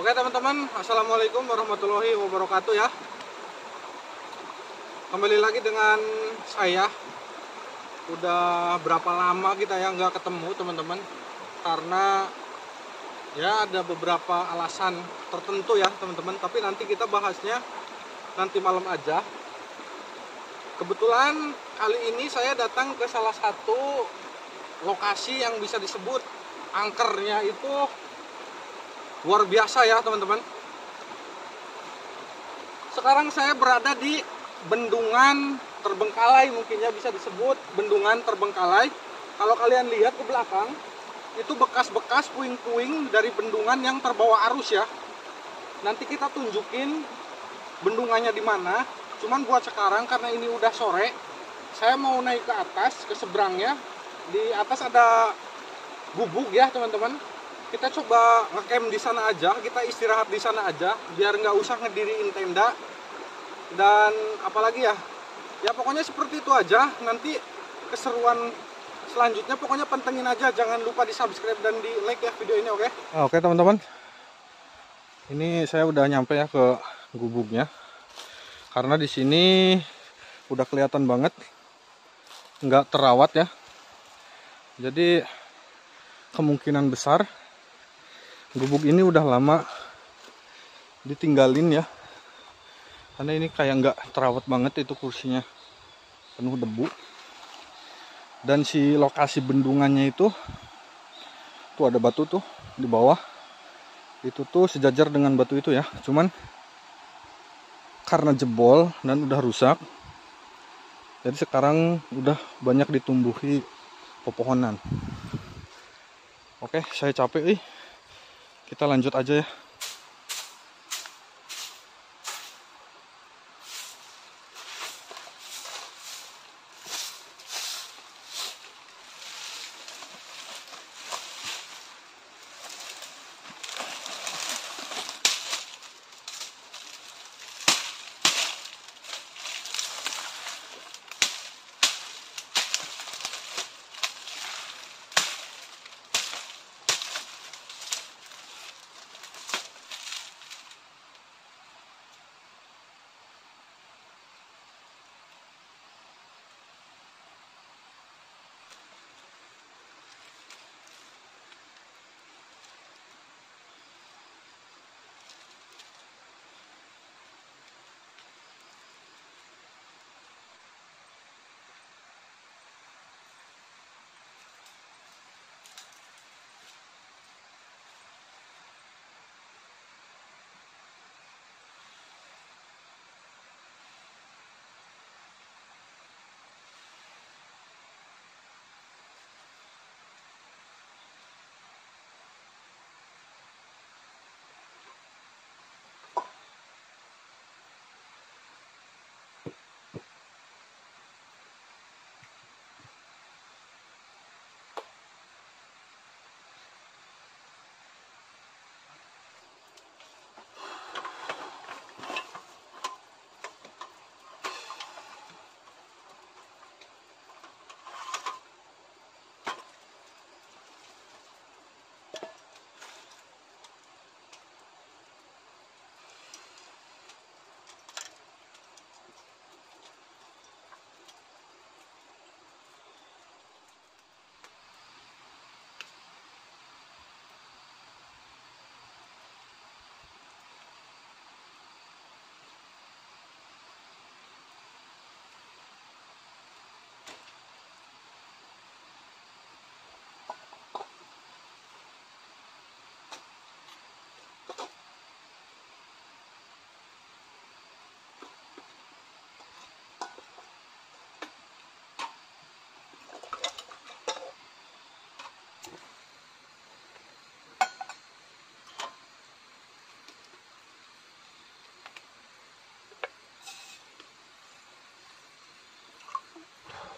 Oke teman-teman, assalamualaikum warahmatullahi wabarakatuh ya. Kembali lagi dengan saya. Udah berapa lama kita ya nggak ketemu teman-teman, karena ya ada beberapa alasan tertentu ya teman-teman. Tapi nanti kita bahasnya nanti malam aja. Kebetulan kali ini saya datang ke salah satu lokasi yang bisa disebut angkernya itu luar biasa ya teman-teman. Sekarang saya berada di Bendungan Terbengkalai, mungkinnya bisa disebut Bendungan Terbengkalai. Kalau kalian lihat ke belakang, itu bekas-bekas puing-puing dari bendungan yang terbawa arus ya. Nanti kita tunjukin bendungannya di mana. Cuman buat sekarang karena ini udah sore, saya mau naik ke atas, ke seberangnya. Di atas ada gubuk ya teman-teman. Kita coba ngecamp di sana aja, kita istirahat di sana aja, biar nggak usah ngediriin tenda. Dan apalagi ya, ya pokoknya seperti itu aja. Nanti keseruan selanjutnya pokoknya pantengin aja, jangan lupa di subscribe dan di like ya video ini, oke? Oke teman-teman, ini saya udah nyampe ya ke gubuknya, karena di sini udah kelihatan banget nggak terawat ya. Jadi kemungkinan besar gubuk ini udah lama ditinggalin ya, karena ini kayak nggak terawat banget. Itu kursinya penuh debu. Dan si lokasi bendungannya itu tuh ada batu tuh di bawah, itu tuh sejajar dengan batu itu ya. Cuman karena jebol dan udah rusak, jadi sekarang udah banyak ditumbuhi pepohonan. Oke, saya capek kita lanjut aja ya.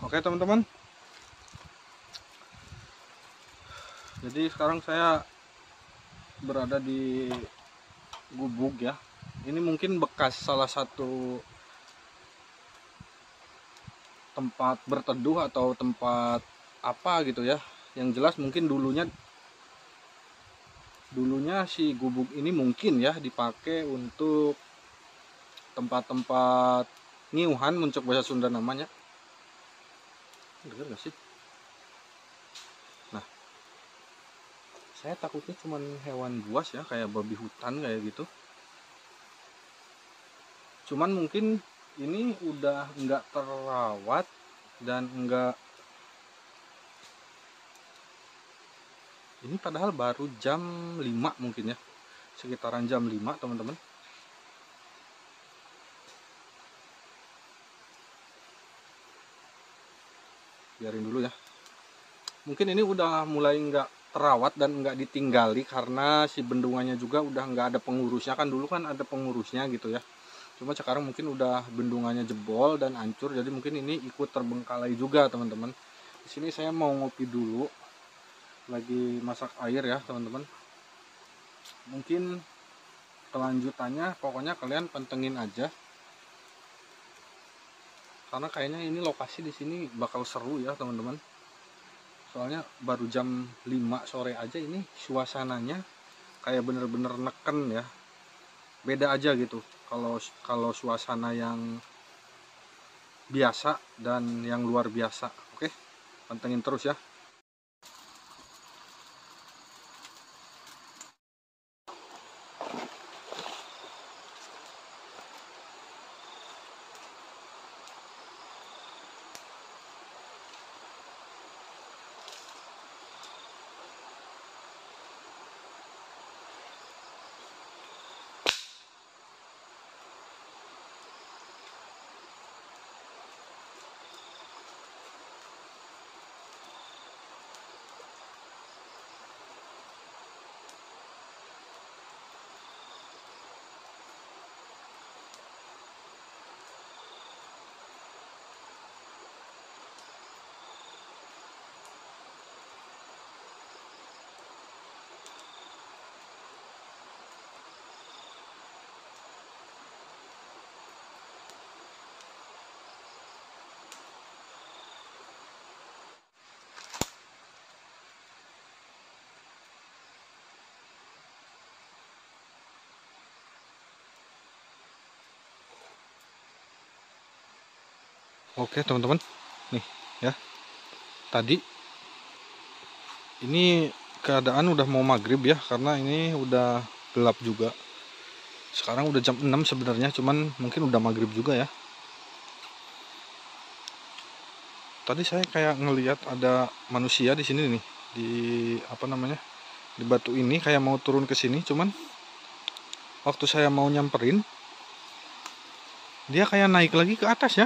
Oke teman-teman, jadi sekarang saya berada di gubuk ya. Ini mungkin bekas salah satu tempat berteduh atau tempat apa gitu ya. Yang jelas mungkin dulunya dulunya si gubuk ini mungkin ya dipakai untuk tempat-tempat ngiuhan, muncul bahasa Sunda namanya. Dengar gak sih? Nah, saya takutnya cuman hewan buas ya, kayak babi hutan kayak gitu. Cuman mungkin ini udah nggak terawat dan enggak. Ini padahal baru jam 5 mungkin ya, sekitaran jam 5 teman-teman. Biarin dulu ya. Mungkin ini udah mulai nggak terawat dan nggak ditinggali karena si bendungannya juga udah nggak ada pengurusnya. Kan dulu kan ada pengurusnya gitu ya. Cuma sekarang mungkin udah bendungannya jebol dan hancur, jadi mungkin ini ikut terbengkalai juga teman-teman. Di sini saya mau ngopi dulu, lagi masak air ya teman-teman. Mungkin kelanjutannya pokoknya kalian pantengin aja, karena kayaknya ini lokasi di sini bakal seru ya teman-teman. Soalnya baru jam 5 sore aja ini suasananya kayak bener-bener neken ya, beda aja gitu kalau suasana yang biasa dan yang luar biasa. Oke, pantengin terus ya. Oke teman-teman, nih ya, tadi ini keadaan udah mau maghrib ya, karena ini udah gelap juga. Sekarang udah jam 6 sebenarnya, cuman mungkin udah maghrib juga ya. Tadi saya kayak ngelihat ada manusia di sini nih, di apa namanya, di batu ini, kayak mau turun ke sini. Cuman waktu saya mau nyamperin, dia kayak naik lagi ke atas ya.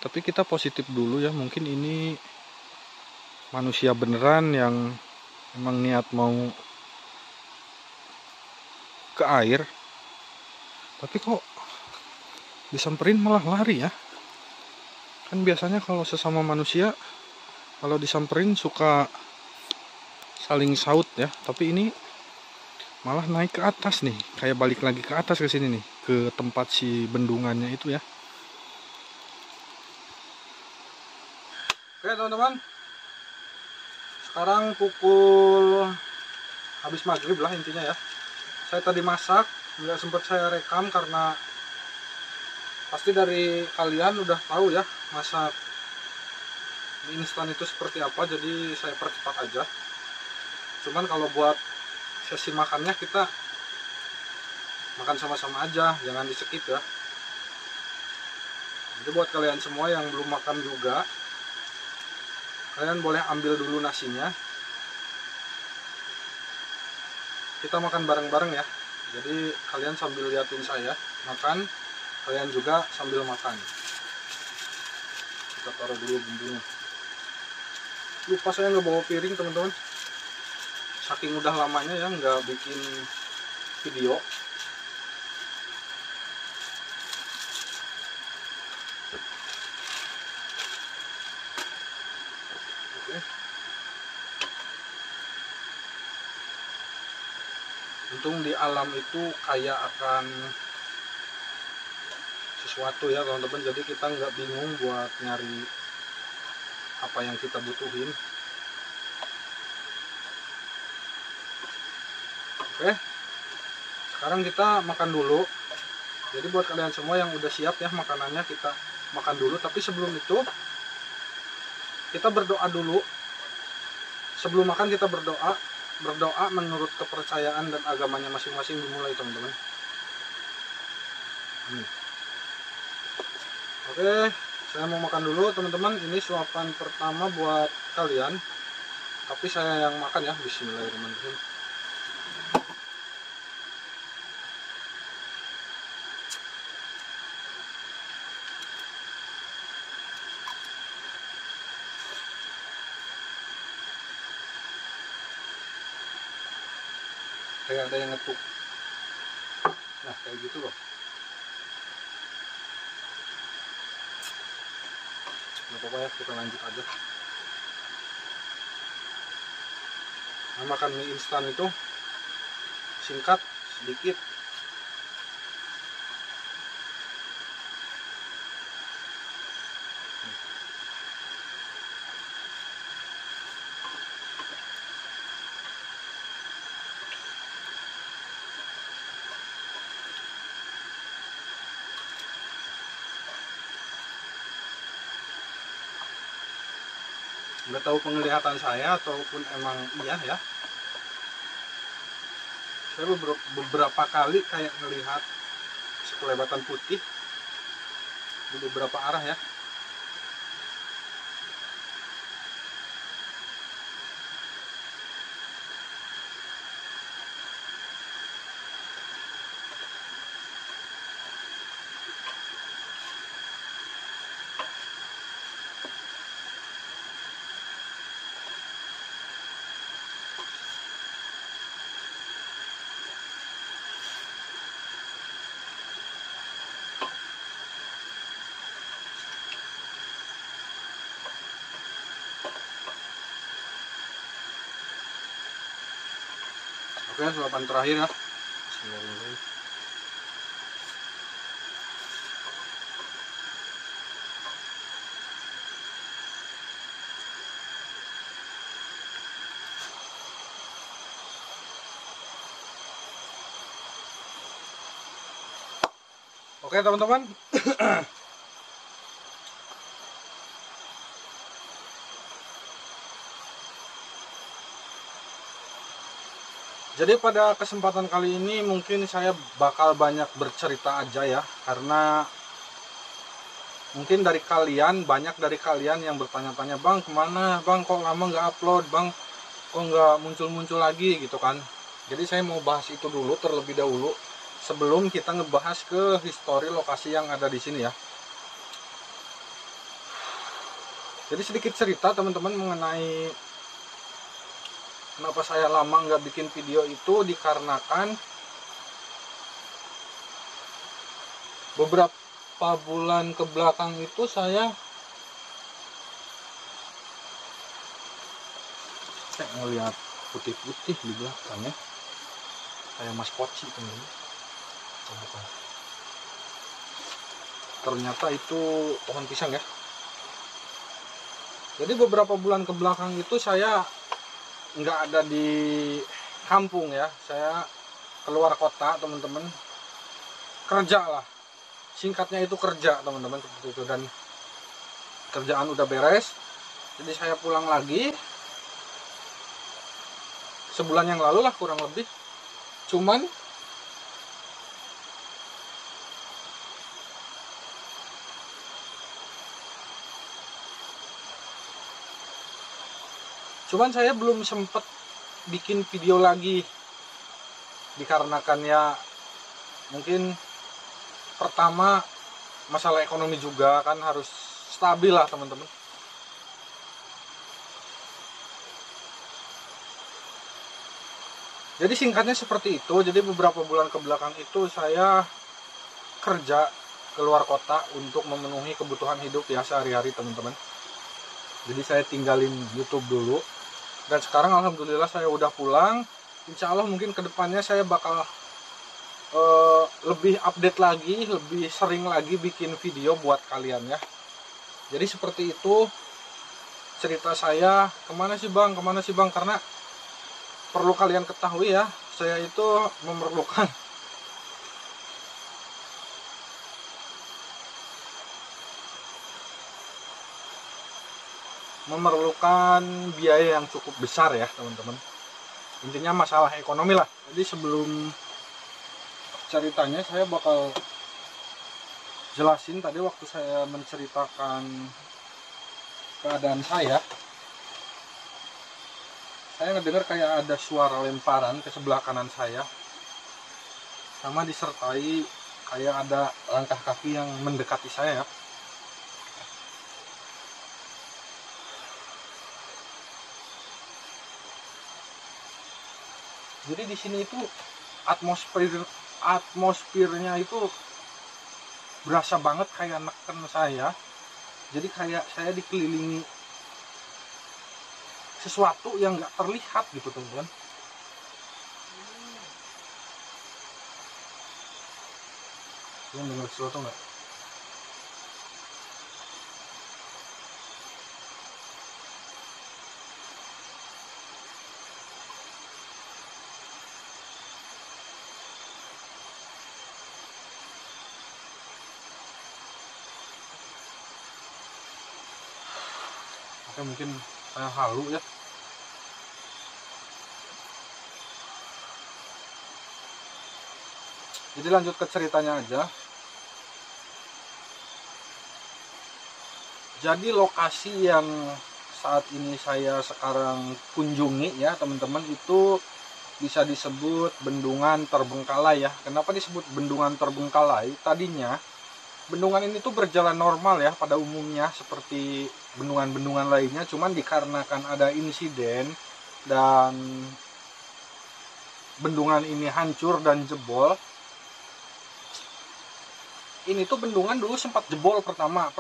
Tapi kita positif dulu ya, mungkin ini manusia beneran yang emang niat mau ke air. Tapi kok disamperin malah lari ya. Kan biasanya kalau sesama manusia, kalau disamperin suka saling saut ya. Tapi ini malah naik ke atas nih, kayak balik lagi ke atas ke sini nih, ke tempat si bendungannya itu ya. Oke teman-teman, sekarang pukul habis maghrib lah intinya ya. Saya tadi masak, nggak sempat saya rekam karena pasti dari kalian udah tahu ya masak mie instan itu seperti apa, jadi saya percepat aja. Cuman kalau buat sesi makannya kita makan sama-sama aja, jangan di skip ya. Jadi buat kalian semua yang belum makan juga, kalian boleh ambil dulu nasinya, kita makan bareng-bareng ya. Jadi kalian sambil liatin saya makan, kalian juga sambil makan. Kita taruh dulu bumbunya. Lupa saya nggak bawa piring teman-teman, saking udah lamanya ya nggak bikin video. Oke. Untung di alam itu kaya akan sesuatu ya teman-teman, jadi kita nggak bingung buat nyari apa yang kita butuhin. Oke, sekarang kita makan dulu. Jadi buat kalian semua yang udah siap ya makanannya, kita makan dulu. Tapi sebelum itu kita berdoa dulu. Sebelum makan kita berdoa. Berdoa menurut kepercayaan dan agamanya masing-masing dimulai, teman-teman. Oke, saya mau makan dulu, teman-teman. Ini suapan pertama buat kalian. Tapi saya yang makan ya. Bismillahirrahmanirrahim. Kayak ada yang ngetuk. Nah, kayak gitu loh. Nggak apa-apa ya, kita lanjut aja. Nah, makan mie instan itu singkat, sedikit. Nggak tahu penglihatan saya ataupun emang iya ya, saya beberapa kali kayak melihat sekelebatan putih di beberapa arah ya. Oke, suapan terakhir ya. Bismillahirrahmanirrahim. Oke teman-teman. Jadi pada kesempatan kali ini mungkin saya bakal banyak bercerita aja ya, karena mungkin banyak dari kalian yang bertanya-tanya, bang kemana bang, kok lama nggak upload bang, kok nggak muncul-muncul lagi gitu kan. Jadi saya mau bahas itu dulu terlebih dahulu sebelum kita ngebahas ke histori lokasi yang ada di sini ya. Jadi sedikit cerita teman-teman mengenai kenapa saya lama nggak bikin video itu, dikarenakan beberapa bulan ke belakang itu saya ngelihat putih-putih di belakangnya, kayak mas poci teman-teman. Ternyata itu pohon pisang ya. Jadi beberapa bulan ke belakang itu saya nggak ada di kampung ya, saya keluar kota teman-teman, kerja lah, singkatnya itu kerja teman-teman seperti itu. Dan kerjaan udah beres, jadi saya pulang lagi sebulan yang lalu lah kurang lebih. Cuman saya belum sempet bikin video lagi, dikarenakan ya mungkin pertama masalah ekonomi juga kan, harus stabil lah teman-teman. Jadi singkatnya seperti itu. Jadi beberapa bulan ke belakang itu saya kerja keluar kota untuk memenuhi kebutuhan hidup ya sehari-hari teman-teman. Jadi saya tinggalin YouTube dulu. Dan sekarang alhamdulillah saya udah pulang. Insya Allah mungkin kedepannya saya bakal lebih update lagi, lebih sering lagi bikin video buat kalian ya. Jadi seperti itu cerita saya. Kemana sih bang, karena perlu kalian ketahui ya, saya itu memerlukan biaya yang cukup besar ya teman-teman. Intinya masalah ekonomi lah. Jadi sebelum ceritanya saya bakal jelasin tadi waktu saya menceritakan keadaan saya ngedengar kayak ada suara lemparan ke sebelah kanan saya, sama disertai kayak ada langkah kaki yang mendekati saya. Jadi di sini itu atmosfernya itu berasa banget kayak neken saya. Jadi kayak saya dikelilingi sesuatu yang nggak terlihat gitu teman-teman. Kalian dengar sesuatu nggak? Oke, mungkin saya halu ya. Jadi lanjut ke ceritanya aja. Jadi lokasi yang saat ini saya sekarang kunjungi ya teman-teman, itu bisa disebut Bendungan Terbengkalai ya. Kenapa disebut Bendungan Terbengkalai? Tadinya bendungan ini tuh berjalan normal ya pada umumnya seperti bendungan-bendungan lainnya, cuman dikarenakan ada insiden dan bendungan ini hancur dan jebol. Ini tuh bendungan dulu sempat jebol pertama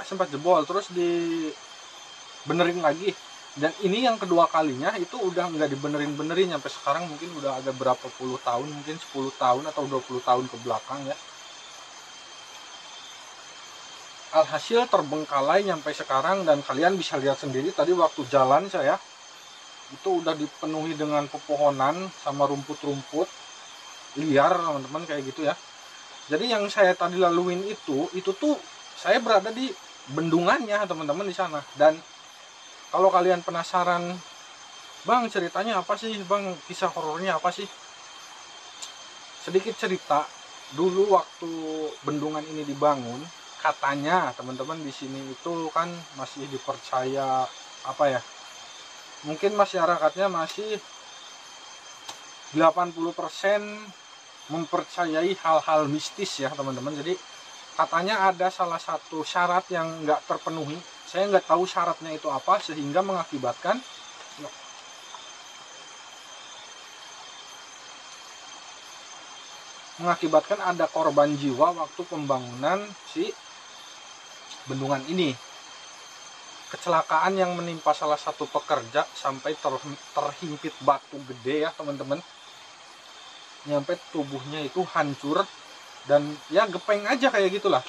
sempat jebol, terus dibenerin lagi, dan ini yang kedua kalinya itu udah nggak dibenerin sampai sekarang. Mungkin udah ada berapa puluh tahun, mungkin 10 tahun atau 20 tahun ke belakang ya. Alhasil terbengkalai sampai sekarang, dan kalian bisa lihat sendiri tadi waktu jalan saya itu udah dipenuhi dengan pepohonan sama rumput-rumput liar teman-teman, kayak gitu ya. Jadi yang saya tadi laluin itu tuh saya berada di bendungannya teman-teman di sana. Dan kalau kalian penasaran, Bang ceritanya apa sih Bang, kisah horornya apa sih? Sedikit cerita, dulu waktu bendungan ini dibangun, katanya teman-teman di sini itu kan masih dipercaya apa ya? Mungkin masyarakatnya masih 80% mempercayai hal-hal mistis ya teman-teman. Jadi katanya ada salah satu syarat yang nggak terpenuhi. Saya nggak tahu syaratnya itu apa, sehingga mengakibatkan ada korban jiwa waktu pembangunan si bendungan ini. Kecelakaan yang menimpa salah satu pekerja sampai terhimpit batu gede ya teman-teman, nyampe tubuhnya itu hancur dan ya gepeng aja kayak gitulah.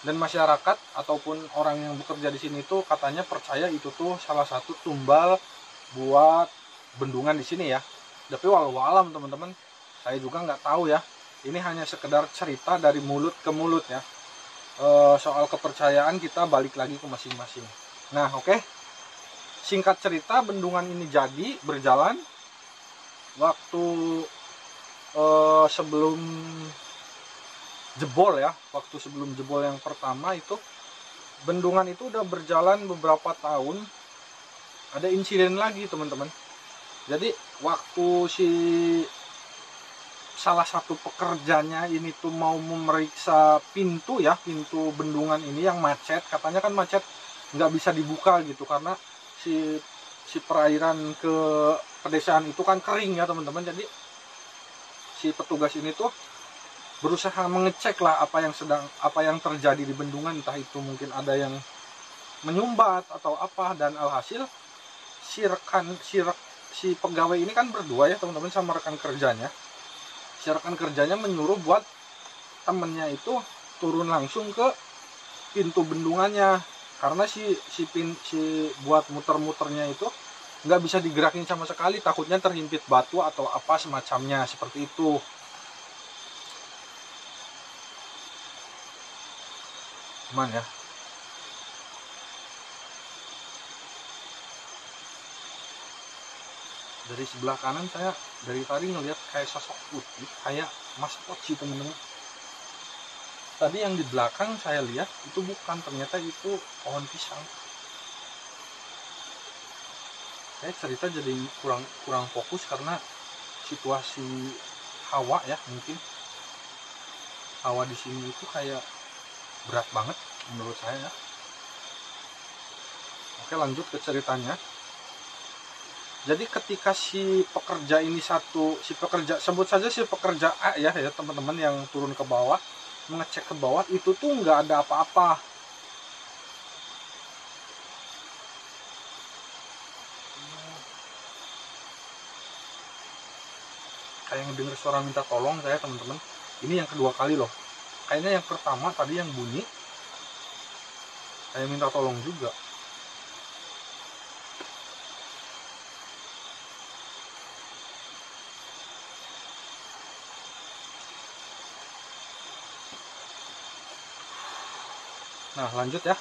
Dan masyarakat ataupun orang yang bekerja di sini tuh katanya percaya itu tuh salah satu tumbal buat bendungan di sini ya. Tapi walau alam teman-teman, saya juga nggak tahu ya. Ini hanya sekedar cerita dari mulut ke mulut ya. Soal kepercayaan kita balik lagi ke masing-masing. Nah oke. Singkat cerita, bendungan ini jadi berjalan waktu sebelum jebol ya. Waktu sebelum jebol yang pertama itu, bendungan itu udah berjalan beberapa tahun. Ada insiden lagi teman-teman. Jadi waktu si salah satu pekerjanya ini tuh mau memeriksa pintu ya, pintu bendungan ini yang macet, katanya kan macet nggak bisa dibuka gitu karena si perairan ke pedesaan itu kan kering ya teman-teman. Jadi si petugas ini tuh berusaha mengecek lah apa yang terjadi di bendungan, entah itu mungkin ada yang menyumbat atau apa. Dan alhasil si pegawai ini kan berdua ya teman-teman sama rekan kerjanya. Si rekan kerjanya menyuruh buat temennya itu turun langsung ke pintu bendungannya, karena si buat muter-muternya itu nggak bisa digerakin sama sekali, takutnya terhimpit batu atau apa semacamnya seperti itu. Aman ya. Dari sebelah kanan saya dari tadi ngelihat kayak sosok putih, kayak maskot sih temen-temen. Tadi yang di belakang saya lihat itu bukan, ternyata itu pohon pisang. Saya cerita jadi kurang fokus karena situasi hawa ya, mungkin hawa di sini itu kayak berat banget menurut saya. Oke, lanjut ke ceritanya. Jadi ketika si pekerja ini sebut saja si pekerja A ya teman-teman, yang turun ke bawah mengecek ke bawah, itu tuh nggak ada apa-apa. Kayak ngedenger suara minta tolong saya teman-teman. Ini yang kedua kali loh. Kayaknya yang pertama tadi yang bunyi kayak minta tolong juga. Nah lanjut ya,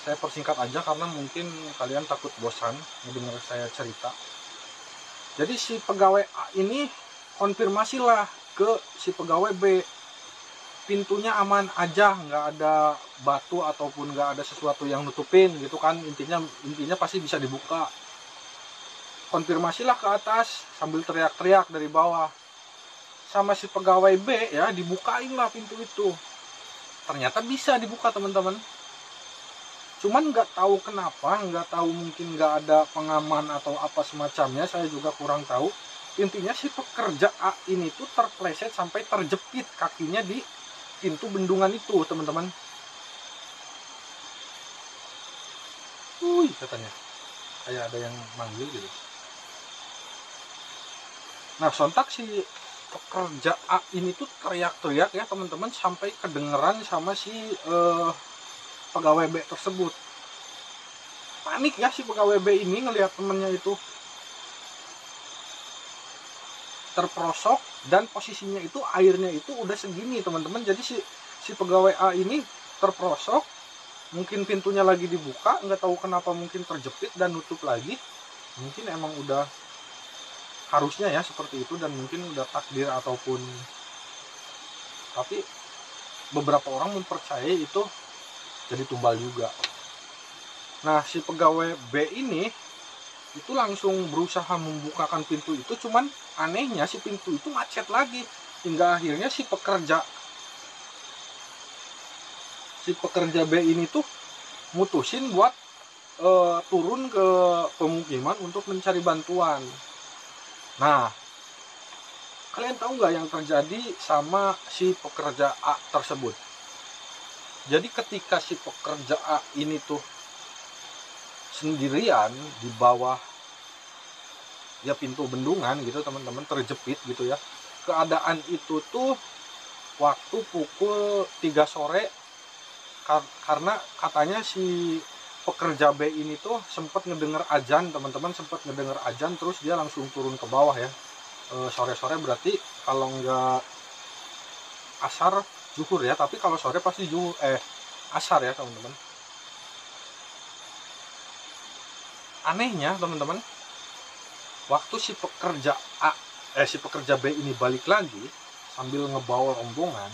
saya persingkat aja karena mungkin kalian takut bosan mendengar saya cerita. Jadi si pegawai A ini konfirmasilah ke si pegawai B, pintunya aman aja, nggak ada batu ataupun nggak ada sesuatu yang nutupin gitu kan, intinya pasti bisa dibuka. Konfirmasilah ke atas sambil teriak-teriak dari bawah. Sama si pegawai B ya, dibukain lah pintu itu. Ternyata bisa dibuka teman-teman. Cuman nggak tahu kenapa, nggak tahu mungkin nggak ada pengaman atau apa semacamnya, saya juga kurang tahu. Intinya si pekerja A ini tuh terpleset sampai terjepit kakinya di pintu bendungan itu teman-teman. Katanya kayak ada yang manggil gitu. Nah sontak si pekerja A ini tuh teriak-teriak ya teman-teman, sampai kedengeran sama si pegawai B tersebut. Panik ya si pegawai B ini ngelihat temennya itu terperosok, dan posisinya itu airnya itu udah segini teman-teman. Jadi si pegawai A ini terperosok, mungkin pintunya lagi dibuka, nggak tahu kenapa mungkin terjepit dan nutup lagi. Mungkin emang udah harusnya ya seperti itu, dan mungkin udah takdir ataupun, tapi beberapa orang mempercayai itu jadi tumbal juga. Nah si pegawai B ini itu langsung berusaha membukakan pintu itu, cuman anehnya si pintu itu macet lagi, hingga akhirnya si pekerja B ini tuh mutusin buat turun ke pemukiman untuk mencari bantuan. Nah, kalian tahu nggak yang terjadi sama si pekerja A tersebut? Jadi ketika si pekerja A ini tuh sendirian di bawah ya pintu bendungan gitu teman-teman, terjepit gitu ya. Keadaan itu tuh waktu pukul 3 sore, karena katanya si pekerja B ini tuh sempat ngedenger azan teman-teman, terus dia langsung turun ke bawah ya. Sore-sore berarti kalau nggak asar zuhur ya, tapi kalau sore pasti asar ya teman-teman. Anehnya teman-teman, waktu si pekerja B ini balik lagi sambil ngebawa rombongan,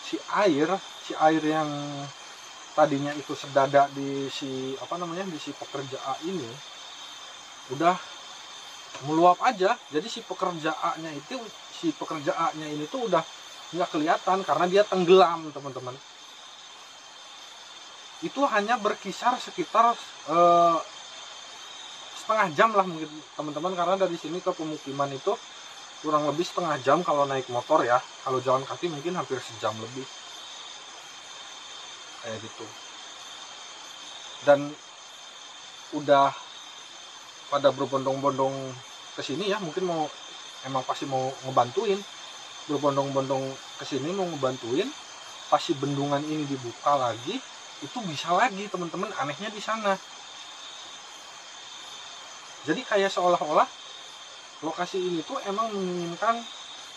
si air yang tadinya itu sedada di si pekerja A ini udah meluap aja. Jadi si pekerja A-nya ini tuh udah nggak kelihatan karena dia tenggelam teman-teman. Itu hanya berkisar sekitar setengah jam lah mungkin teman-teman, karena dari sini ke pemukiman itu kurang lebih setengah jam kalau naik motor ya. Kalau jalan kaki mungkin hampir sejam lebih kayak gitu. Dan udah pada berbondong-bondong ke sini ya, mungkin pasti mau ngebantuin, berbondong-bondong ke sini mau ngebantuin. Pas si bendungan ini dibuka lagi, itu bisa lagi teman-teman. Anehnya di sana Jadi kayak seolah-olah lokasi ini tuh emang menginginkan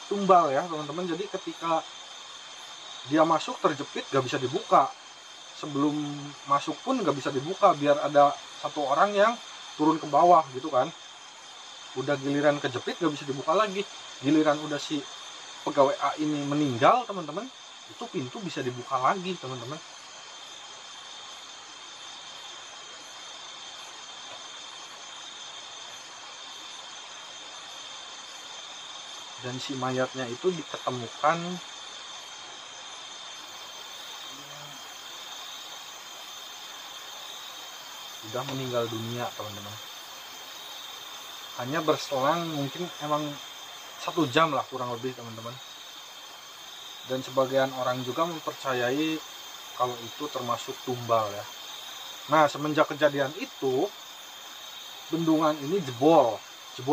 tumbal ya teman-teman. Jadi ketika dia masuk terjepit gak bisa dibuka, sebelum masuk pun gak bisa dibuka, biar ada satu orang yang turun ke bawah gitu kan. Udah giliran kejepit gak bisa dibuka lagi, giliran udah si pegawai A ini meninggal teman-teman, itu pintu bisa dibuka lagi teman-teman. Dan si mayatnya itu diketemukan sudah meninggal dunia teman-teman. Hanya berselang mungkin emang 1 jam lah kurang lebih teman-teman. Dan sebagian orang juga mempercayai kalau itu termasuk tumbal ya. Nah semenjak kejadian itu bendungan ini jebol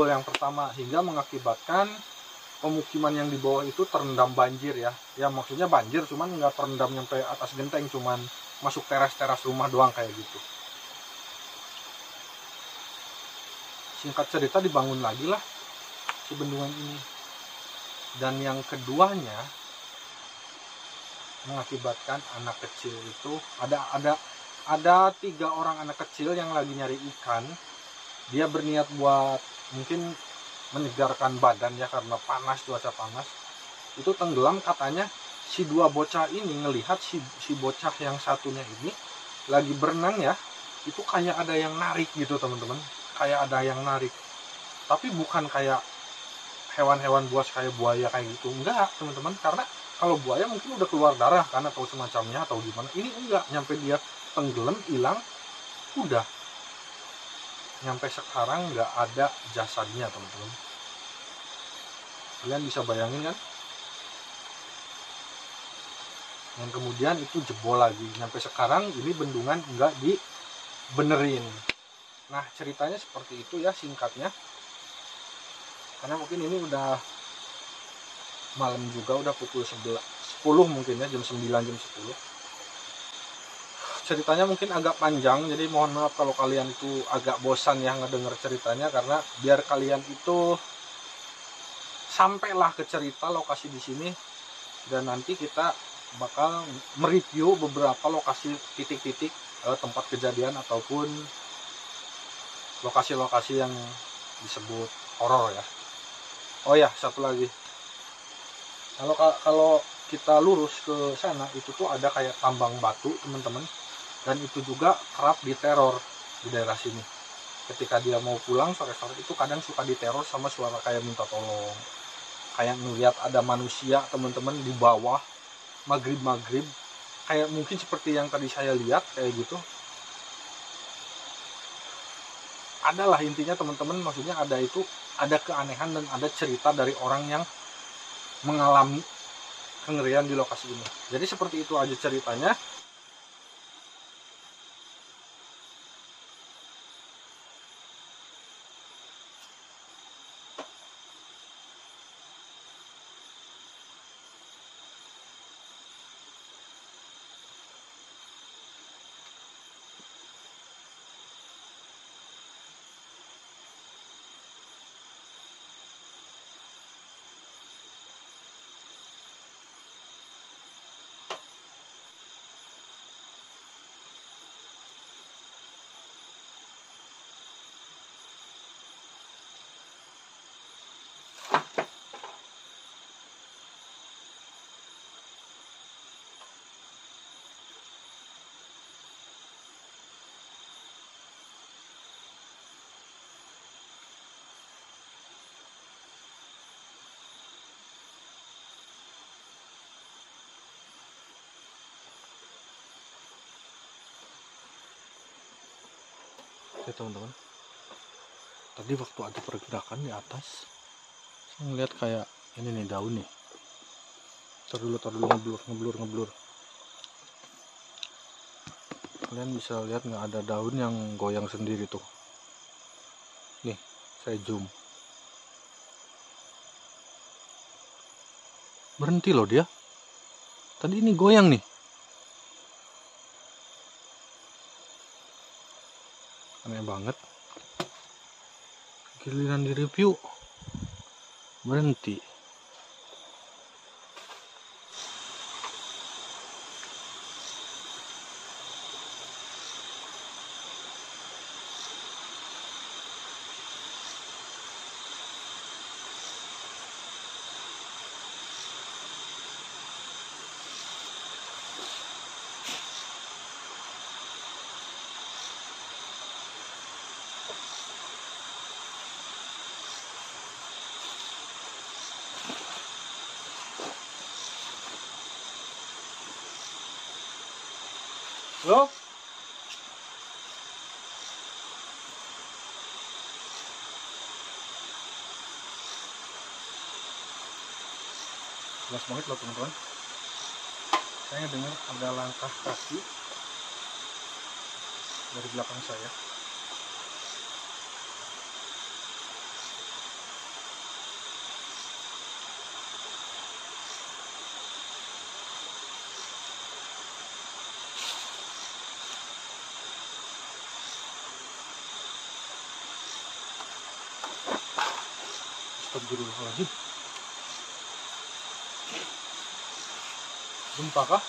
yang pertama, hingga mengakibatkan pemukiman yang di bawah itu terendam banjir ya. Ya maksudnya banjir, cuman nggak terendam sampai atas genteng, cuman masuk teras-teras rumah doang kayak gitu. Singkat cerita dibangun lagi lah si bendungan ini. Dan yang keduanya mengakibatkan anak kecil itu ada 3 orang anak kecil yang lagi nyari ikan. Dia berniat buat mungkin menyegarkan badan ya karena panas, cuaca panas. Itu tenggelam, katanya si 2 bocah ini ngelihat si bocah yang satunya ini lagi berenang ya, itu kayak ada yang narik gitu teman-teman, kayak ada yang narik, tapi bukan kayak hewan-hewan buas kayak buaya kayak gitu, enggak teman-teman. Karena kalau buaya mungkin udah keluar darah kan atau semacamnya atau gimana, ini enggak, nyampe dia tenggelam hilang, udah nyampe sekarang nggak ada jasadnya teman-teman. Kalian bisa bayangin kan? Dan kemudian itu jebol lagi, nyampe sekarang ini bendungan nggak dibenerin. Nah ceritanya seperti itu ya singkatnya, karena mungkin ini udah malam juga, udah pukul 10 mungkin ya, jam 9 jam 10. Ceritanya mungkin agak panjang, jadi mohon maaf kalau kalian itu agak bosan ya ngedenger ceritanya, karena biar kalian itu sampailah ke cerita lokasi di sini, dan nanti kita bakal mereview beberapa lokasi titik-titik tempat kejadian ataupun lokasi-lokasi yang disebut horor ya. Oh ya, satu lagi, kalau kita lurus ke sana itu tuh ada kayak tambang batu teman-teman, dan itu juga kerap diteror di daerah sini. Ketika dia mau pulang sore-sore itu kadang suka diteror sama suara kayak minta tolong, kayak ngeliat ada manusia teman-teman di bawah maghrib, kayak mungkin seperti yang tadi saya lihat kayak gitu. Adalah intinya teman-teman, maksudnya ada keanehan dan ada cerita dari orang yang mengalami kengerian di lokasi ini. Jadi seperti itu aja ceritanya. Oke teman-teman, tadi waktu ada pergerakan di atas, saya ngeliat kayak ini nih daun nih. Tar dulu ngeblur. Kalian bisa lihat nggak, ada daun yang goyang sendiri tuh. Nih, saya zoom. Berhenti loh dia. Tadi ini goyang nih. Aneh banget. Giliran di review berhenti. Halo? Jelas banget loh teman-teman. Saya dengar ada langkah kaki dari belakang saya. Astagfirullahaladzim. Gempa kah?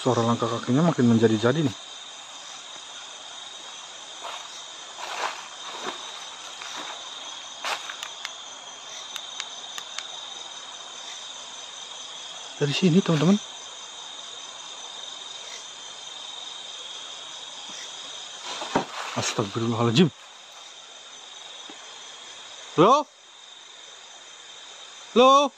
Suara langkah kakinya makin menjadi-jadi nih. Dari sini teman-teman. Astagfirullahaladzim. Halo? Halo?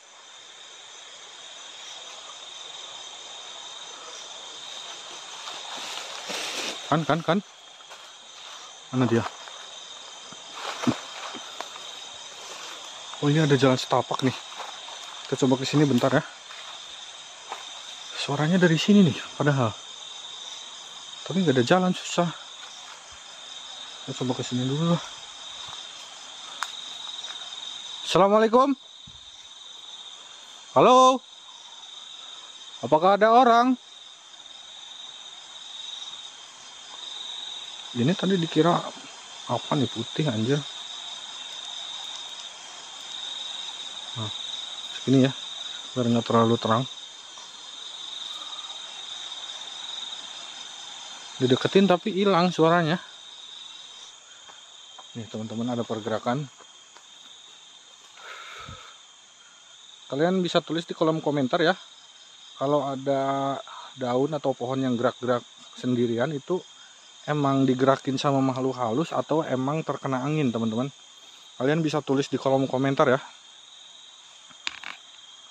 Kan. Mana dia? Oh, ini ada jalan setapak nih. Kita coba ke sini bentar ya. Suaranya dari sini nih, padahal. Tapi nggak ada jalan, susah. Kita coba ke sini dulu lah. Assalamualaikum. Halo. Apakah ada orang? Ini tadi dikira apa nih, putih anjir. Nah, segini ya, biar nggak terlalu terang. Dideketin tapi hilang suaranya. Nih teman-teman, ada pergerakan. Kalian bisa tulis di kolom komentar ya, kalau ada daun atau pohon yang gerak-gerak sendirian itu emang digerakin sama makhluk halus atau emang terkena angin, teman-teman. Kalian bisa tulis di kolom komentar ya.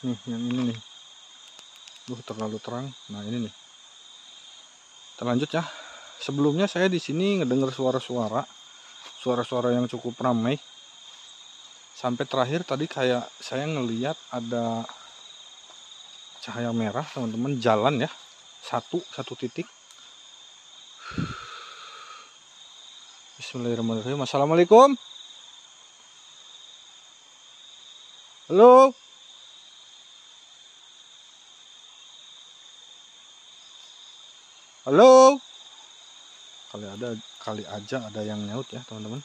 Nih yang ini nih, terlalu terang. Nah ini nih. Kita lanjut ya. Sebelumnya saya di sini ngedengar suara-suara yang cukup ramai. Sampai terakhir tadi kayak saya ngeliat ada cahaya merah, teman-teman, jalan ya. Satu titik. Bismillahirrahmanirrahim. Assalamualaikum. Halo. Halo. Kali aja ada yang nyaut ya, teman-teman.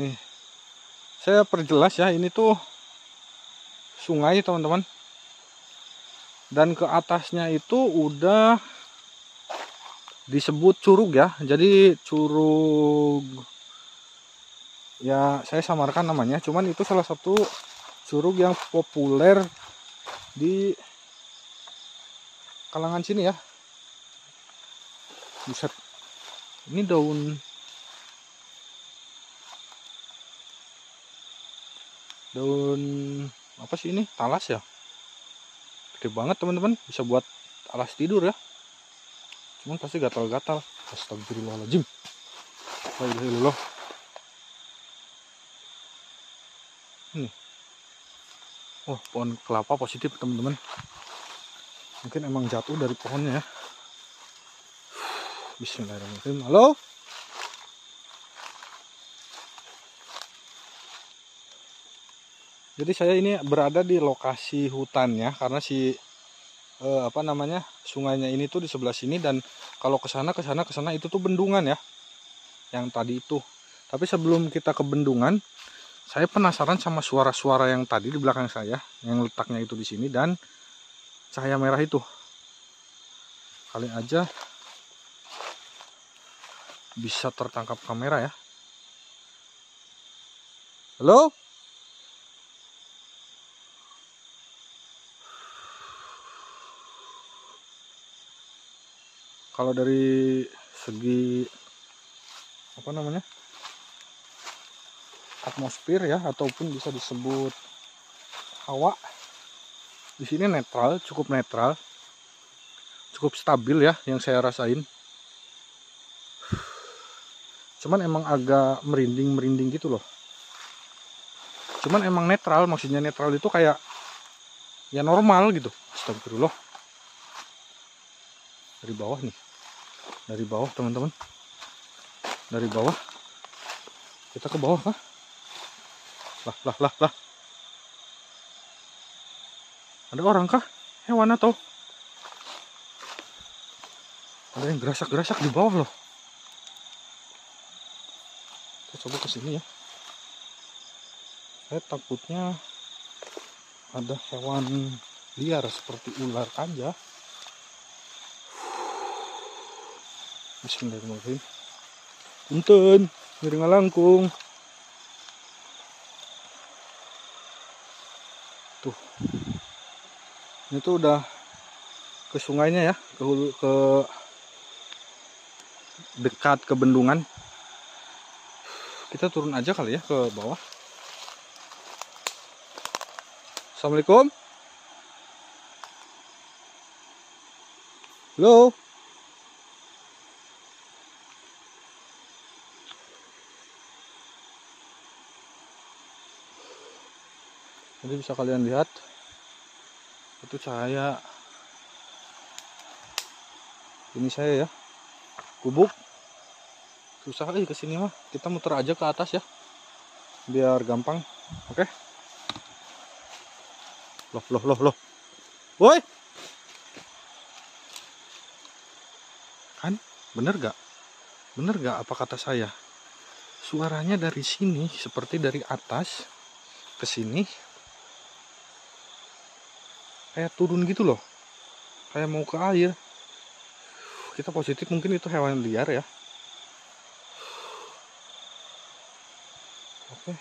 Nih, saya perjelas ya, ini tuh sungai, teman-teman. Dan ke atasnya itu udah disebut curug ya. Jadi curug ya, saya samarkan namanya, cuman itu salah satu curug yang populer di kalangan sini ya. Buset, ini daun apa sih ini? Talas ya, gede banget teman-teman, bisa buat alas tidur ya. Cuman pasti gatal-gatal. Astagfirullahaladzim. La ilaha illallah. Nih. Oh, pohon kelapa positif teman-teman. Mungkin emang jatuh dari pohonnya ya. Bismillahirrahmanirrahim. Halo? Jadi saya ini berada di lokasi hutannya karena sungainya ini tuh di sebelah sini, dan kalau ke sana itu tuh bendungan ya. Yang tadi itu. Tapi sebelum kita ke bendungan, saya penasaran sama suara-suara yang tadi di belakang saya, yang letaknya itu di sini dan cahaya merah itu. Kali aja bisa tertangkap kamera ya. Halo? Kalau dari segi atmosfer ya, ataupun bisa disebut hawa, di sini netral, cukup stabil ya yang saya rasain. Cuman emang agak merinding gitu loh. Cuman emang netral, maksudnya netral itu kayak ya normal gitu. Astagfirullah. Dari bawah nih. Dari bawah teman-teman. Dari bawah. Kita ke bawah kah? Lah. Ada orang kah? Hewan atau? Ada yang gerasak-gerasak di bawah loh. Kita coba ke sini ya. Saya takutnya ada hewan liar seperti ular aja. Bismillahirrahmanirrahim. Punten, miring langkung. Tuh. Ini tuh udah ke sungainya ya, ke dekat ke bendungan. Kita turun aja kali ya ke bawah. Assalamualaikum. Halo. Jadi bisa kalian lihat itu cahaya ini saya ya, gubuk. Susah ke sini mah, kita muter aja ke atas ya biar gampang. Oke. Loh. Woi. Kan bener gak apa kata saya? Suaranya dari sini seperti dari atas ke sini kayak turun gitu loh, kayak mau ke air. Kita positif mungkin itu hewan liar ya. Oke.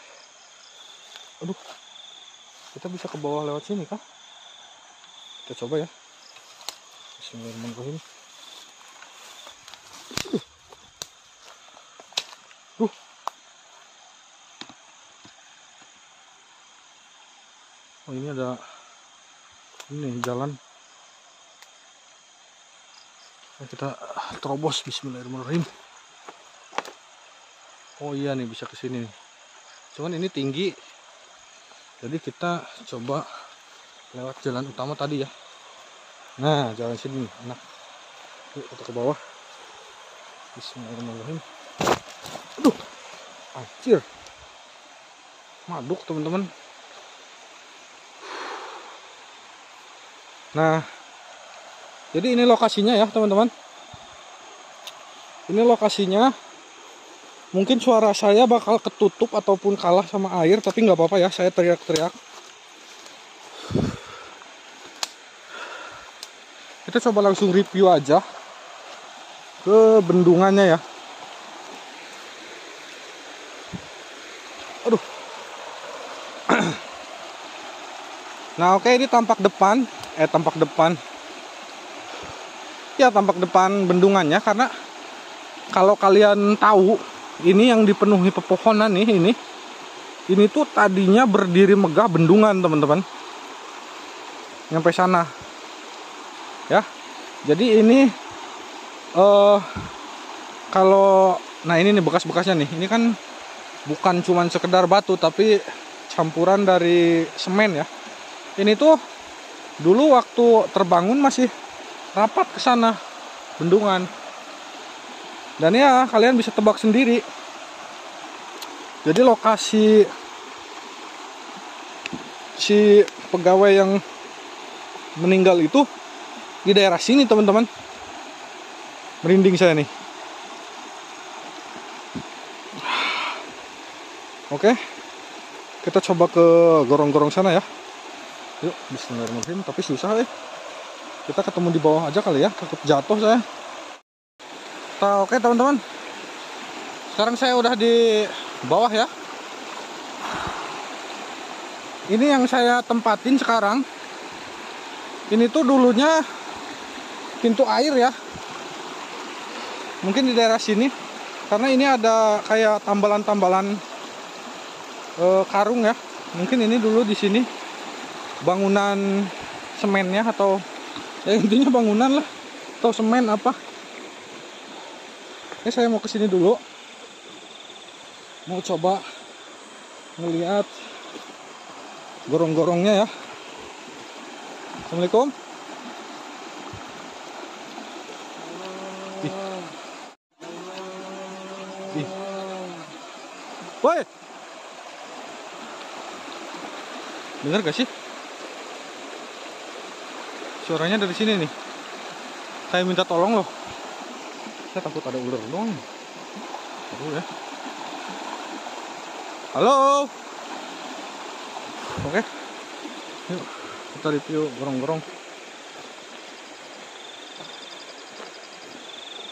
Aduh, kita bisa ke bawah lewat sini kah? Kita coba ya. Bismillahirrahmanirrahim. Oh, ini ada ini jalan. Nah, kita terobos. Bismillahirrahmanirrahim. Oh iya nih, bisa ke sini nih. Cuman ini tinggi. Jadi kita coba lewat jalan utama tadi ya. Nah, jalan sini enak. Yuk kita ke bawah. Bismillahirrahmanirrahim. Aduh, anjir. Maduk teman-teman. Nah, jadi ini lokasinya ya teman-teman. Ini lokasinya. Mungkin suara saya bakal ketutup ataupun kalah sama air, tapi nggak apa-apa ya, saya teriak-teriak. Kita coba langsung review aja ke bendungannya ya. Aduh. Nah, oke, ini tampak depan bendungannya, karena kalau kalian tahu ini yang dipenuhi pepohonan nih, ini tuh tadinya berdiri megah bendungan teman-teman, nyampe sana ya. Jadi ini nah ini nih bekas-bekasnya nih, ini kan bukan cuman sekedar batu tapi campuran dari semen ya. Ini tuh dulu waktu terbangun masih rapat ke sana bendungan. Dan ya kalian bisa tebak sendiri. Jadi lokasi si pegawai yang meninggal itu di daerah sini, teman-teman. Merinding saya nih. Oke, kita coba ke gorong-gorong sana ya. Yuk, bismillahirrahmanirrahim. Tapi susah ya. Kita ketemu di bawah aja kali ya. Takut jatuh saya. Oke teman-teman. Sekarang saya udah di bawah ya. Ini yang saya tempatin sekarang. Ini tuh dulunya pintu air ya. Mungkin di daerah sini. Karena ini ada kayak tambalan-tambalan karung ya. Mungkin ini dulu di sini bangunan semennya atau ya intinya bangunan lah, atau semen apa. Oke, saya mau kesini dulu, mau coba ngeliat gorong-gorongnya ya. Assalamualaikum. Woi, dengar gak sih? Suaranya dari sini nih. Saya minta tolong loh. Saya takut ada ular dong. Aduh ya. Halo. Oke. Yuk, kita review gorong-gorong.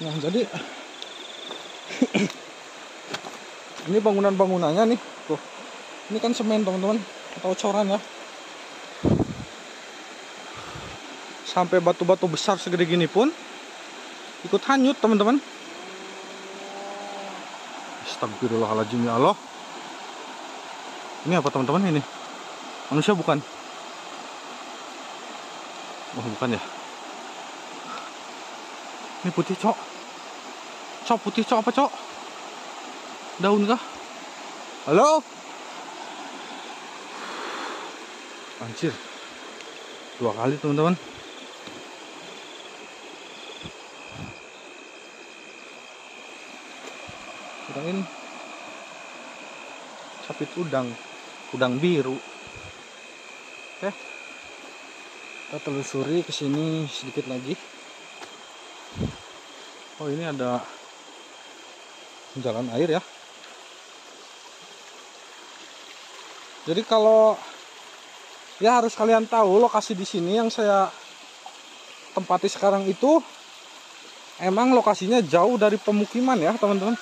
Nah, jadi ini bangunan-bangunannya nih. Tuh. Ini kan semen, teman-teman, atau coran ya. Sampai batu-batu besar segede gini pun ikut hanyut, teman-teman. Astagfirullahaladzim ya Allah. Ini apa, teman-teman? Ini manusia bukan? Oh, bukan ya. Ini putih, cok. Cok, putih, cok. Apa, cok? Daun kah? Halo? Anjir. 2 kali, teman-teman. Kirain capit udang biru. Oke, kita telusuri ke sini sedikit lagi. Oh, ini ada jalan air ya. Jadi kalau ya harus kalian tahu, lokasi di sini yang saya tempati sekarang itu emang lokasinya jauh dari pemukiman ya, teman-teman.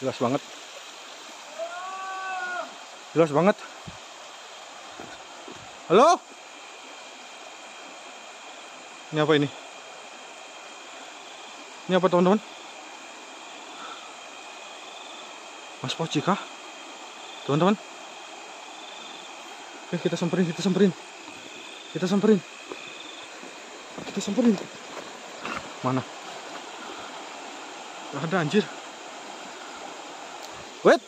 Jelas banget. Jelas banget. Halo? Ini apa ini? Ini apa, teman-teman? Mas Poci kah? Teman-teman? Oke, kita samperin. Mana? Gak ada, anjir. Wait.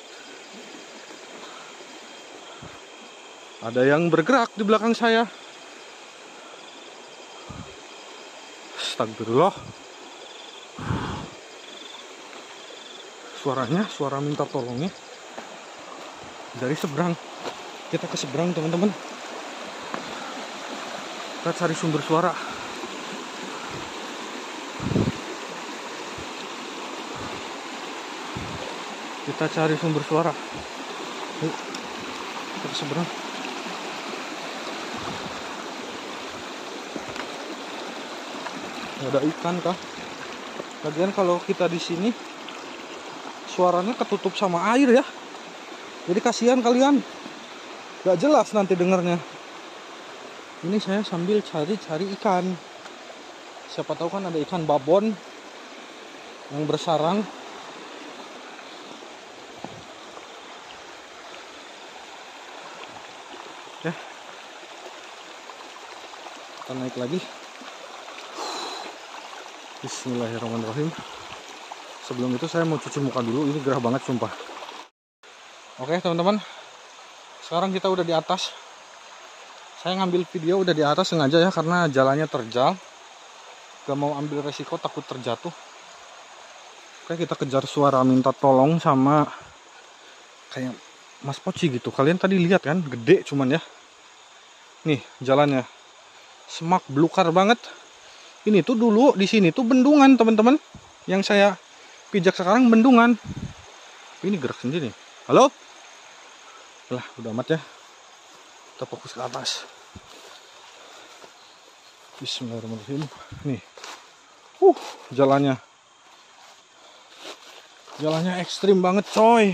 Ada yang bergerak di belakang saya. Astagfirullah. Suaranya, suara minta tolongnya dari seberang. Kita ke seberang, teman-teman. Kita cari sumber suara. Kita cari sumber suara. Yuk, kita ke seberang. Ada ikan kah? Lagian kalau kita di sini suaranya ketutup sama air ya. Jadi kasihan kalian. Gak jelas nanti dengarnya. Ini saya sambil cari-cari ikan. Siapa tahu kan ada ikan babon yang bersarang. Oke. Kita naik lagi. Bismillahirrahmanirrahim. Sebelum itu saya mau cuci muka dulu. Ini gerah banget sumpah. Oke, teman-teman. Sekarang kita udah di atas. Saya ngambil video udah di atas sengaja ya, karena jalannya terjal. Gak mau ambil resiko takut terjatuh. Oke, kita kejar suara minta tolong sama kayak Mas Poci gitu. Kalian tadi lihat kan, gede cuman ya. Nih jalannya semak belukar banget. Ini tuh dulu di sini tuh bendungan teman-teman. Yang saya pijak sekarang bendungan. Ini gerak sendiri. Halo? Lah udah amat ya. Kita fokus ke atas. Bismillahirrahmanirrahim. Nih. Jalannya. Jalannya ekstrim banget coy.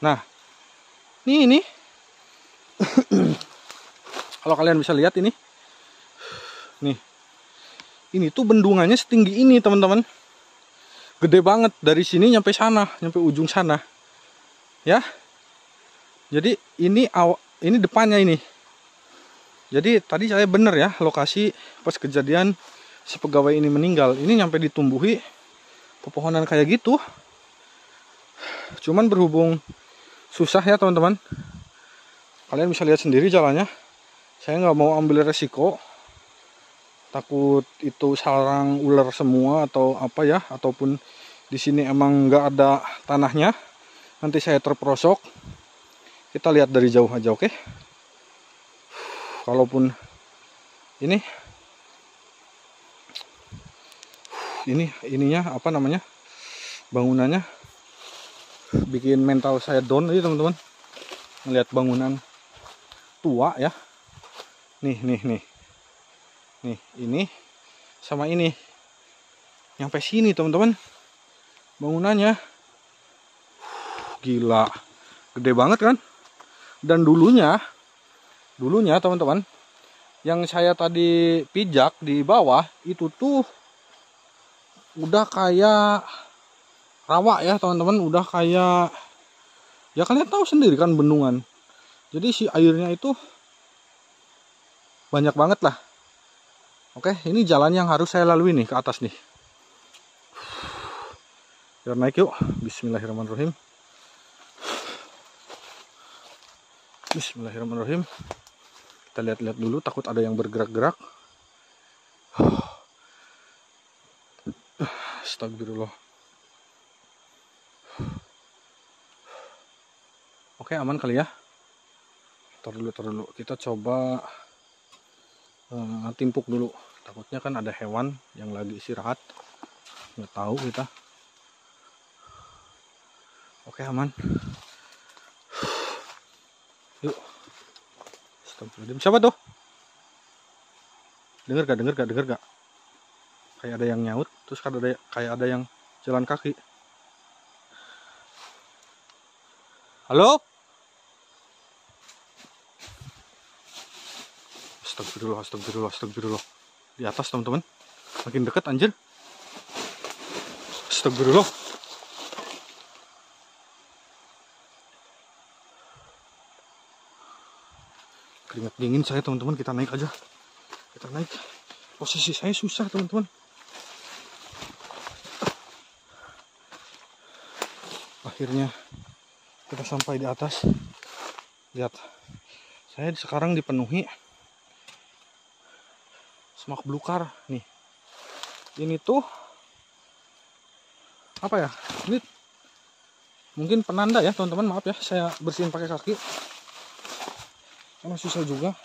Nah, ini kalau kalian bisa lihat ini, nih, ini tuh bendungannya setinggi ini teman-teman, gede banget dari sini nyampe sana, nyampe ujung sana, ya. Jadi ini depannya ini. Jadi tadi saya bener ya lokasi pas kejadian si pegawai ini meninggal. Ini nyampe ditumbuhi pepohonan kayak gitu. Cuman berhubung susah ya teman-teman, kalian bisa lihat sendiri jalannya. Saya nggak mau ambil resiko, takut itu sarang ular semua atau apa ya, ataupun di sini emang nggak ada tanahnya, nanti saya terperosok. Kita lihat dari jauh aja, oke? Kalaupun ininya apa namanya, bangunannya bikin mental saya down aja teman-teman, ngelihat bangunan tua ya. Nih ini sama ini nyampe sini teman-teman bangunannya. Gila, gede banget kan. Dan dulunya teman-teman, yang saya tadi pijak di bawah itu tuh udah kayak rawa ya teman-teman, udah kayak ya kalian tahu sendiri kan bendungan. Jadi si airnya itu banyak banget lah. Oke, ini jalan yang harus saya lalui nih ke atas nih. Biar naik yuk. Bismillahirrahmanirrahim. Bismillahirrahmanirrahim. Kita lihat-lihat dulu, takut ada yang bergerak-gerak. Astagfirullah. Oke, aman kali ya. Tar dulu. Kita coba timpuk dulu. Takutnya kan ada hewan yang lagi istirahat. Nggak tahu kita. Oke, aman. Yuk. Astagfirullahaladzim. Siapa tuh? Dengar gak? Kayak ada yang nyaut, terus kayak ada yang jalan kaki. Halo? Astagfirullah. Di atas teman-teman. Makin dekat anjir. Astagfirullah. Keringat dingin saya teman-teman. Kita naik aja. Posisi saya susah teman-teman. Akhirnya kita sampai di atas. Lihat, saya sekarang dipenuhi semak belukar nih. Ini tuh apa ya? Ini mungkin penanda ya teman-teman. Maaf ya, saya bersihin pakai kaki karena susah juga.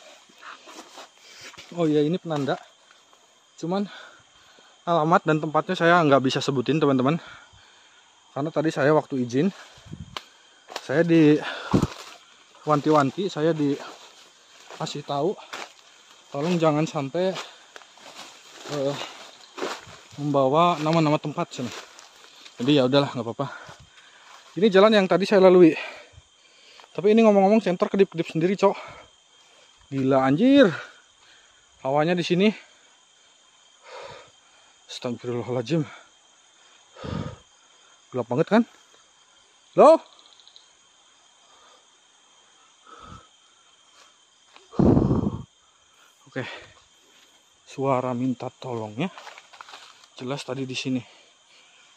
Oh iya, ini penanda. Cuman alamat dan tempatnya saya nggak bisa sebutin teman-teman, karena tadi saya waktu izin saya di wanti-wanti, saya dikasih tahu tolong jangan sampai membawa nama-nama tempat sini. Jadi ya udahlah, nggak apa-apa. Ini jalan yang tadi saya lalui. Tapi ini ngomong-ngomong center kedip-kedip sendiri, cok. Gila anjir. Hawanya di sini. Astagfirullahaladzim. Gelap banget kan? Loh? Oke. Suara minta tolongnya jelas tadi di sini.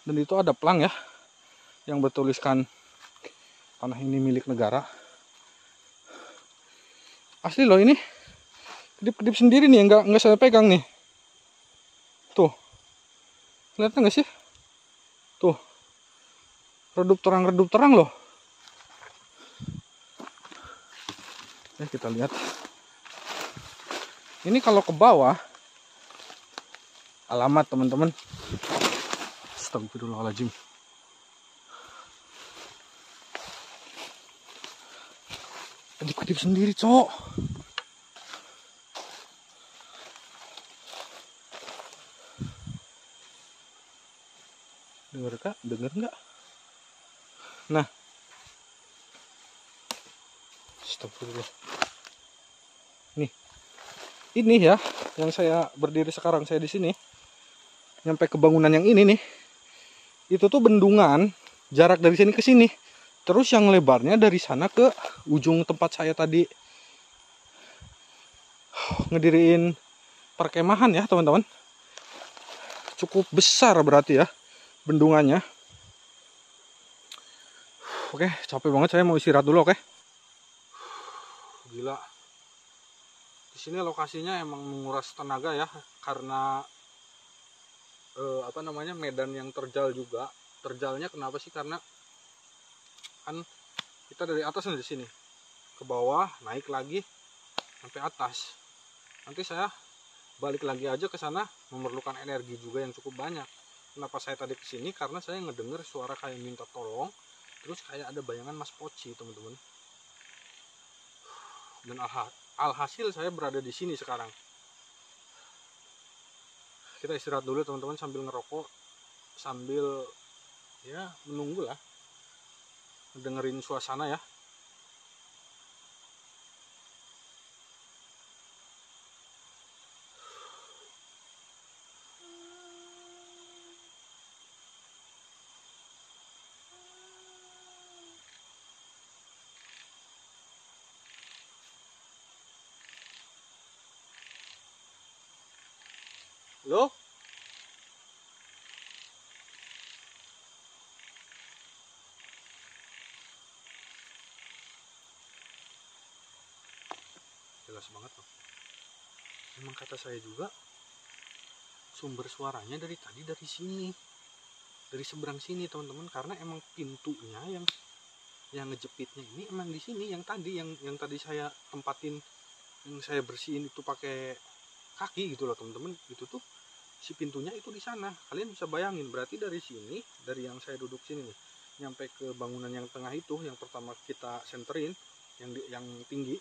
Dan itu ada plang ya yang bertuliskan tanah ini milik negara. Asli loh ini. Kedip-kedip sendiri nih, nggak saya pegang nih. Tuh. Kelihatan nggak sih? Tuh. Redup terang loh. Kita lihat. Ini kalau ke bawah, alamat teman-teman. Astagfirullahaladzim. Kedip-kedip sendiri, cok. Dengar nggak? Nah, astagfirullah. Nih, ini ya, yang saya berdiri sekarang, saya di sini, nyampe ke bangunan yang ini nih. Itu tuh bendungan, jarak dari sini ke sini. Terus yang lebarnya dari sana ke ujung tempat saya tadi ngediriin perkemahan ya teman-teman. Cukup besar berarti ya bendungannya. Oke, capek banget, saya mau istirahat dulu, oke? Gila. Di sini lokasinya emang menguras tenaga ya, karena medan yang terjal juga. Terjalnya kenapa sih? Karena kan kita dari atas nih, di sini ke bawah, naik lagi sampai atas. Nanti saya balik lagi aja ke sana, memerlukan energi juga yang cukup banyak. Kenapa saya tadi kesini? Karena saya ngedenger suara kayak minta tolong, terus kayak ada bayangan Mas Poci, teman-teman. Dan alhasil saya berada di sini sekarang. Kita istirahat dulu teman-teman, sambil ngerokok, sambil ya menunggu lah, dengerin suasana ya. Loh? Jelas banget loh. Emang kata saya juga, sumber suaranya dari tadi dari sini, dari seberang sini teman-teman. Karena emang pintunya yang ngejepitnya ini emang di sini, yang tadi saya tempatin, yang saya bersihin itu pakai kaki gitu loh teman-teman. Itu tuh si pintunya itu di sana. Kalian bisa bayangin, berarti dari sini, dari yang saya duduk sini nih, nyampe ke bangunan yang tengah itu, yang pertama kita senterin, yang tinggi,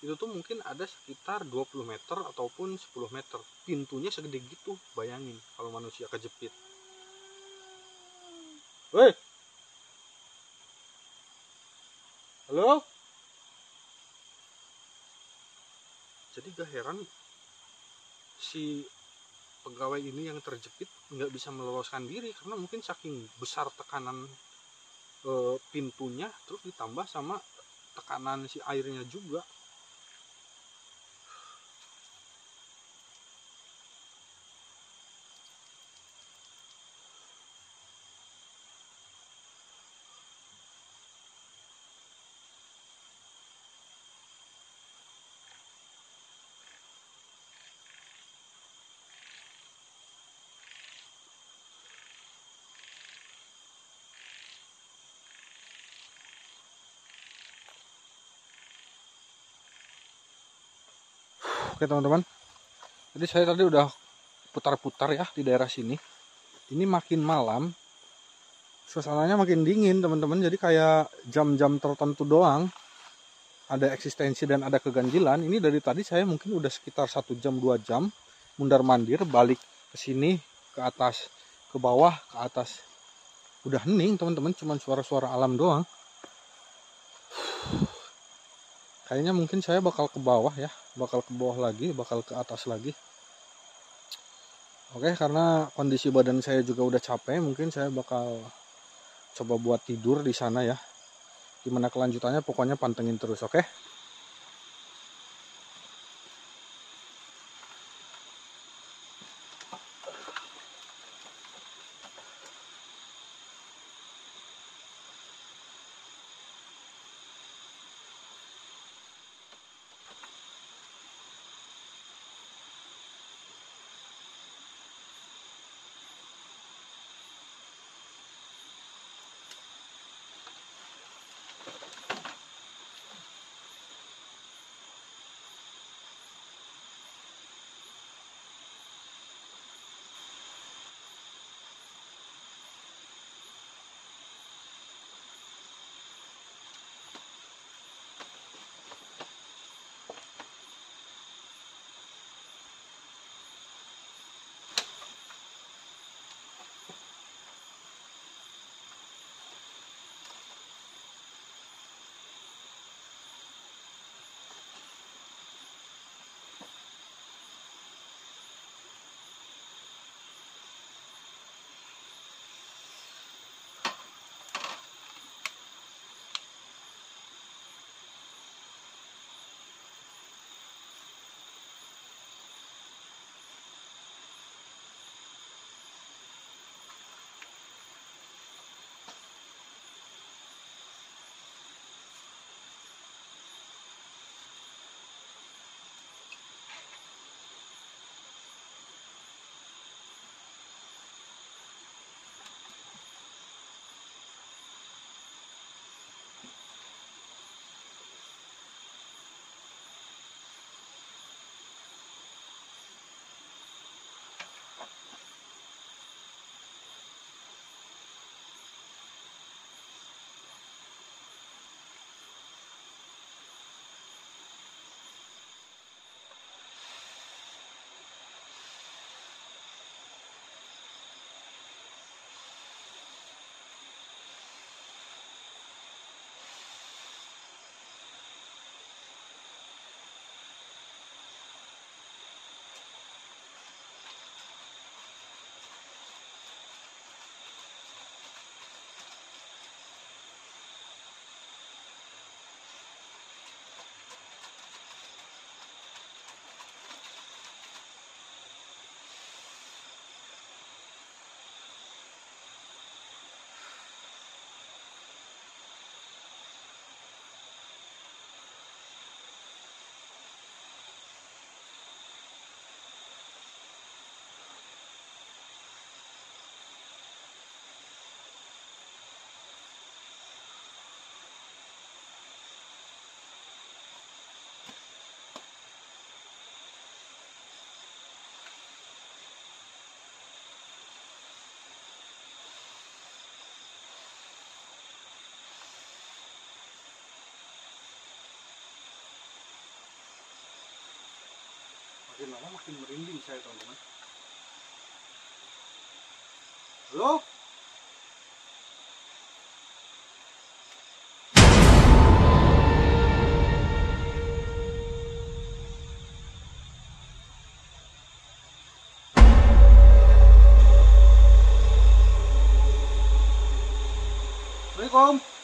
itu tuh mungkin ada sekitar 20 meter ataupun 10 meter. Pintunya segede gitu, bayangin kalau manusia kejepit. Woi, halo? Jadi gak heran si pegawai ini yang terjepit nggak bisa meloloskan diri, karena mungkin saking besar tekanan pintunya, terus ditambah sama tekanan si airnya juga. Oke teman-teman, jadi saya tadi udah putar-putar ya di daerah sini. Ini makin malam, suasananya makin dingin teman-teman. Jadi kayak jam-jam tertentu doang ada eksistensi dan ada keganjilan. Ini dari tadi saya mungkin udah sekitar 1 jam 2 jam mundar mandir, balik ke sini, ke atas, ke bawah, ke atas. Udah hening teman-teman, cuman suara-suara alam doang. Kayaknya mungkin saya bakal ke bawah ya, bakal ke bawah lagi, bakal ke atas lagi. Oke, karena kondisi badan saya juga udah capek, mungkin saya bakal coba buat tidur di sana ya. Gimana kelanjutannya, pokoknya pantengin terus, oke? Makin lama makin merinding saya, teman-teman. Halo? Assalamualaikum.